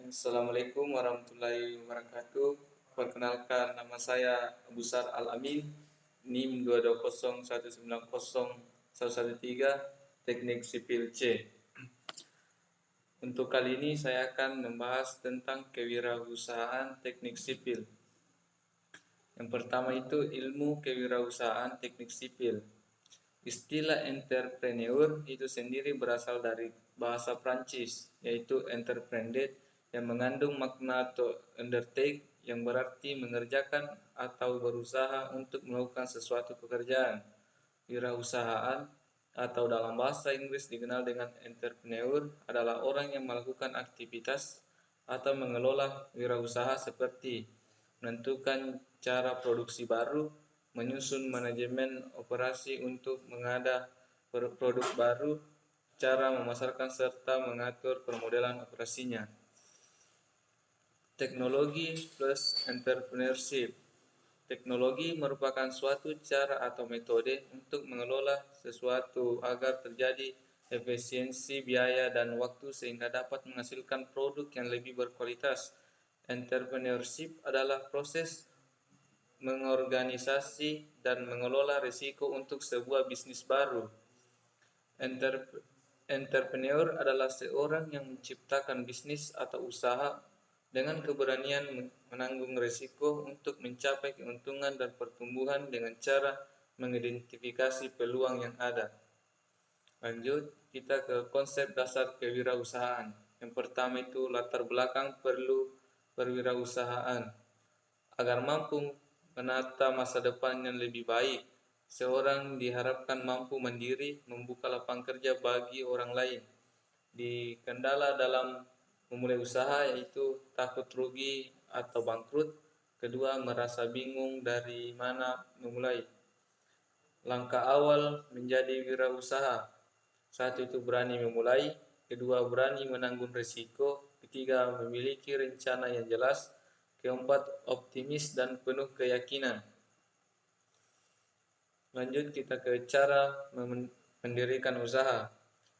Assalamualaikum warahmatullahi wabarakatuh. Perkenalkan, nama saya Abusar Al-Amin, NIM 220190113, Teknik Sipil C. Untuk kali ini saya akan membahas tentang kewirausahaan teknik sipil. Yang pertama itu ilmu kewirausahaan teknik sipil. Istilah entrepreneur itu sendiri berasal dari bahasa Prancis, yaitu entreprendre, yang mengandung makna atau undertake yang berarti mengerjakan atau berusaha untuk melakukan sesuatu pekerjaan. Wirausahaan atau dalam bahasa Inggris dikenal dengan entrepreneur adalah orang yang melakukan aktivitas atau mengelola wirausaha seperti menentukan cara produksi baru, menyusun manajemen operasi untuk mengada produk baru, cara memasarkan serta mengatur permodalan operasinya. Teknologi plus entrepreneurship. Teknologi merupakan suatu cara atau metode untuk mengelola sesuatu agar terjadi efisiensi biaya dan waktu sehingga dapat menghasilkan produk yang lebih berkualitas. Entrepreneurship adalah proses mengorganisasi dan mengelola risiko untuk sebuah bisnis baru. Entrepreneur adalah seorang yang menciptakan bisnis atau usaha dengan keberanian menanggung risiko untuk mencapai keuntungan dan pertumbuhan dengan cara mengidentifikasi peluang yang ada. Lanjut, kita ke konsep dasar kewirausahaan. Yang pertama itu latar belakang perlu perwirausahaan. Agar mampu menata masa depan yang lebih baik, seorang diharapkan mampu mandiri, membuka lapangan kerja bagi orang lain. Di kendala dalam memulai usaha yaitu takut rugi atau bangkrut. Kedua, merasa bingung dari mana memulai. Langkah awal menjadi wirausaha. Satu itu berani memulai, kedua berani menanggung risiko, ketiga memiliki rencana yang jelas, keempat optimis dan penuh keyakinan. Lanjut kita ke cara mendirikan usaha.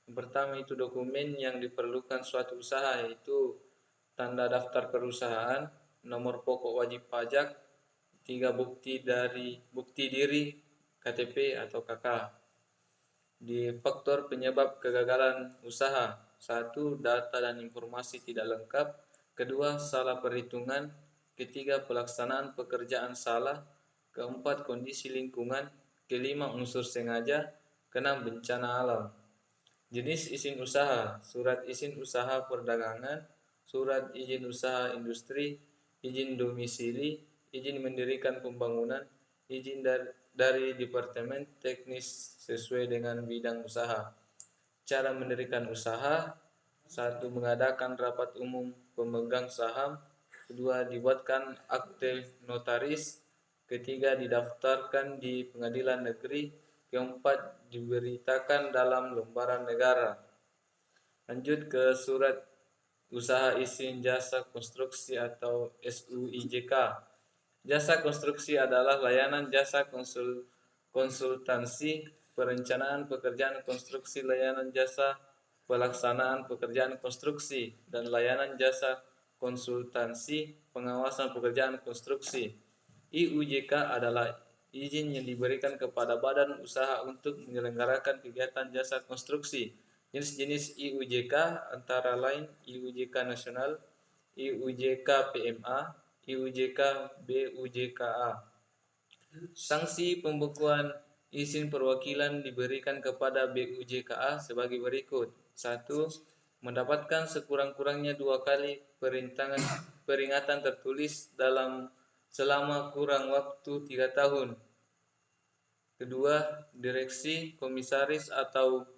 Yang pertama itu dokumen yang diperlukan suatu usaha, yaitu tanda daftar perusahaan, nomor pokok wajib pajak, 3 bukti diri KTP atau KK. Di faktor penyebab kegagalan usaha, 1. Data dan informasi tidak lengkap, kedua salah perhitungan, ketiga pelaksanaan pekerjaan salah, keempat kondisi lingkungan, kelima unsur sengaja, keenam bencana alam. Jenis izin usaha, surat izin usaha perdagangan, surat izin usaha industri, izin domisili, izin mendirikan pembangunan, izin dari Departemen Teknis sesuai dengan bidang usaha. Cara mendirikan usaha, 1. Mengadakan rapat umum pemegang saham, kedua dibuatkan akte notaris, ketiga didaftarkan di pengadilan negeri, keempat diberitakan dalam lembaran negara. Lanjut ke surat usaha izin jasa konstruksi atau SUIJK. Jasa konstruksi adalah layanan jasa konsultansi, perencanaan pekerjaan konstruksi, layanan jasa pelaksanaan pekerjaan konstruksi, dan layanan jasa konsultansi pengawasan pekerjaan konstruksi. IUJK adalah izin yang diberikan kepada badan usaha untuk menyelenggarakan kegiatan jasa konstruksi. Jenis-jenis IUJK antara lain IUJK Nasional, IUJK PMA, IUJK BUJKA. Sanksi pembekuan izin perwakilan diberikan kepada BUJKA sebagai berikut. 1. Mendapatkan sekurang-kurangnya 2 kali peringatan tertulis selama kurang waktu 3 tahun. Kedua, direksi, komisaris atau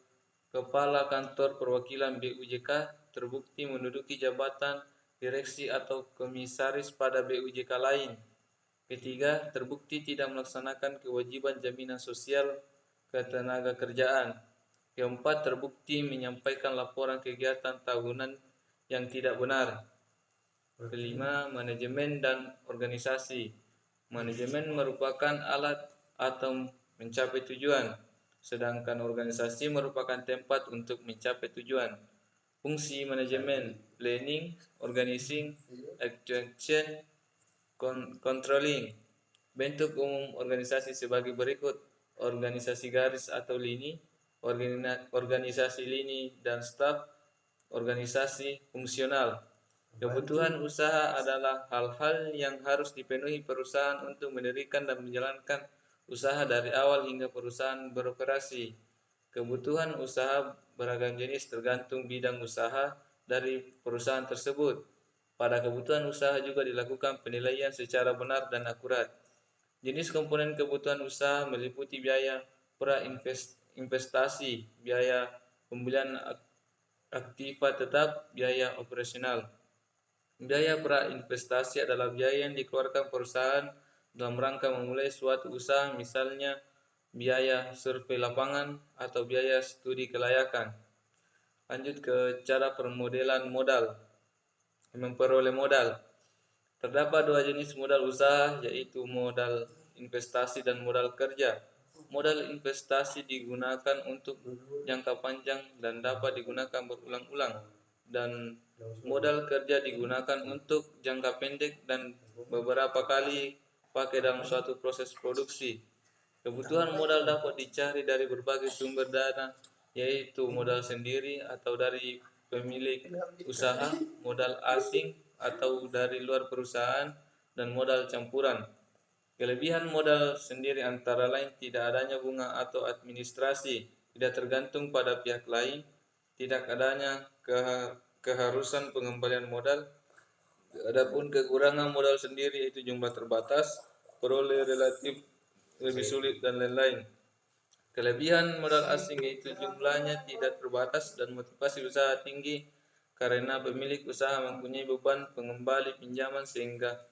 kepala kantor perwakilan BUJK terbukti menduduki jabatan direksi atau komisaris pada BUJK lain. Ketiga, terbukti tidak melaksanakan kewajiban jaminan sosial ketenagakerjaan. Keempat, terbukti menyampaikan laporan kegiatan tahunan yang tidak benar. Kelima, manajemen dan organisasi. Manajemen merupakan alat atau mencapai tujuan, sedangkan organisasi merupakan tempat untuk mencapai tujuan. Fungsi manajemen: planning, organizing, execution, controlling. Bentuk umum organisasi sebagai berikut: organisasi garis atau lini, organisasi lini dan staf, organisasi fungsional. Kebutuhan usaha adalah hal-hal yang harus dipenuhi perusahaan untuk mendirikan dan menjalankan usaha dari awal hingga perusahaan beroperasi. Kebutuhan usaha beragam jenis tergantung bidang usaha dari perusahaan tersebut. Pada kebutuhan usaha juga dilakukan penilaian secara benar dan akurat. Jenis komponen kebutuhan usaha meliputi biaya pra-investasi, biaya pembelian aktiva tetap, biaya operasional. Biaya pra-investasi adalah biaya yang dikeluarkan perusahaan dalam rangka memulai suatu usaha, misalnya biaya survei lapangan atau biaya studi kelayakan. Lanjut ke cara permodelan modal. Memperoleh modal. Terdapat dua jenis modal usaha, yaitu modal investasi dan modal kerja. Modal investasi digunakan untuk jangka panjang dan dapat digunakan berulang-ulang, dan modal kerja digunakan untuk jangka pendek dan beberapa kali pakai dalam suatu proses produksi. Kebutuhan modal dapat dicari dari berbagai sumber dana, yaitu modal sendiri atau dari pemilik usaha, modal asing atau dari luar perusahaan, dan modal campuran. Kelebihan modal sendiri antara lain tidak adanya bunga atau administrasi, tidak tergantung pada pihak lain, tidak adanya keharusan pengembalian modal. Adapun kekurangan modal sendiri yaitu jumlah terbatas, peroleh relatif lebih sulit, dan lain-lain. Kelebihan modal asing yaitu jumlahnya tidak terbatas dan motivasi usaha tinggi karena pemilik usaha mempunyai beban pengembali pinjaman sehingga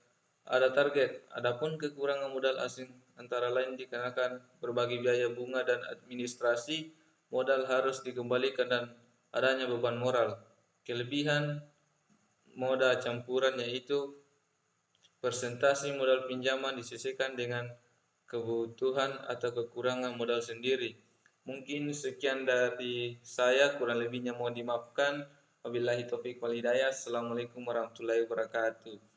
ada target. Adapun kekurangan modal asing antara lain dikarenakan berbagai biaya bunga dan administrasi, modal harus dikembalikan, dan adanya beban moral. Kelebihan modal campuran yaitu persentase modal pinjaman disesuaikan dengan kebutuhan atau kekurangan modal sendiri. Mungkin sekian dari saya, kurang lebihnya mohon dimaafkan. Wabillahi taufiq wal hidayah. Assalamualaikum warahmatullahi wabarakatuh.